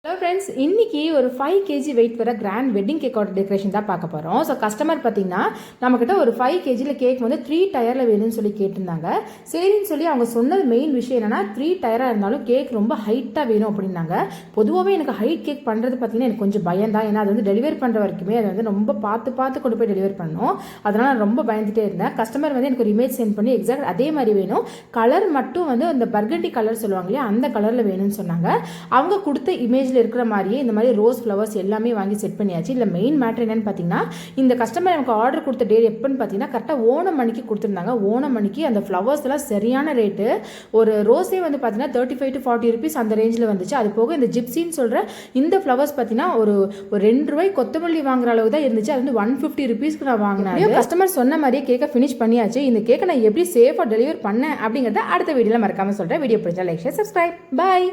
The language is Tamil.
ஹலோ ஃப்ரெண்ட்ஸ், இன்னைக்கு ஒரு 5 kg வெயிட் வர கிராண்ட் வெட்டிங் கேக்கோட டெக்கரேஷன் தான் பார்க்க போகிறோம். ஸோ கஸ்டமர் பார்த்தீங்கன்னா நம்மக்கிட்ட ஒரு 5 kg கேக் வந்து 3 டயரில் வேணும்னு சொல்லி கேட்டிருந்தாங்க. சரின்னு சொல்லி அவங்க சொன்னது மெயின் விஷயம் என்னன்னா 3 டயராக இருந்தாலும் கேக் ரொம்ப ஹைட்டாக வேணும் அப்படின்னாங்க. பொதுவாகவே எனக்கு ஹைட் கேக் பண்ணுறது பார்த்தீங்கன்னா எனக்கு கொஞ்சம் பயம் தான். ஏன்னா அது வந்து டெலிவரி பண்ணுற வரைக்குமே அதை வந்து ரொம்ப பார்த்து கொண்டு போய் டெலிவரி பண்ணணும். அதனால் நான் ரொம்ப பயந்துகிட்டே இருந்தேன். கஸ்டமர் வந்து எனக்கு ஒரு இமேஜ் சென்ட் பண்ணி எக்ஸாக்ட் அதே மாதிரி வேணும், கலர் மட்டும் வந்து அந்த பர்கண்டி கலர் சொல்லுவாங்க இல்லையா, அந்த கலரில் வேணும்னு சொன்னாங்க. அவங்க கொடுத்த இமேஜ் இருக்கிற மாதிரியே இந்த மாதிரி ரோஸ் ஃப்ளவர்ஸ் எல்லாமே வாங்கி செட் பண்ணியாச்சு. இல்லை மெயின் மேட்ரு என்னன்னு பார்த்தீங்கன்னா, இந்த கஸ்டமர் எனக்கு ஆர்டர் கொடுத்த டேட் எப்போன்னு பார்த்தீங்கன்னா கரெக்டாக ஓணம் மணிக்கு கொடுத்துருந்தாங்க. ஓணம் மணிக்கு அந்த ஃப்ளவர்ஸ் எல்லாம் சரியான ரேட்டு. ஒரு ரோஸே வந்து பார்த்தீங்கன்னா 35 to 40 rupees அந்த ரேஞ்சில் வந்துச்சு. அது போக இந்த ஜிப்சின்னு சொல்கிற இந்த ஃப்ளவர்ஸ் பார்த்தீங்கன்னா ஒரு 2 ரூபாய் கொத்தமல்லி வாங்குற அளவு தான் இருந்துச்சு. அது வந்து 150 rupeesக்கு நான் வாங்கினேன். கஸ்டமர் சொன்ன மாதிரியே கேக்கை ஃபினிஷ் பண்ணியாச்சு. இந்த கேக்கை நான் எப்படி சேஃபாக டெலிவர் பண்ணேன் அப்படிங்கிறத அடுத்த வீடியோவில் மறக்காமல் சொல்கிறேன். வீடியோ பிடிச்சா லைக், ஷேர், சப்ஸ்கிரைப். பாய்.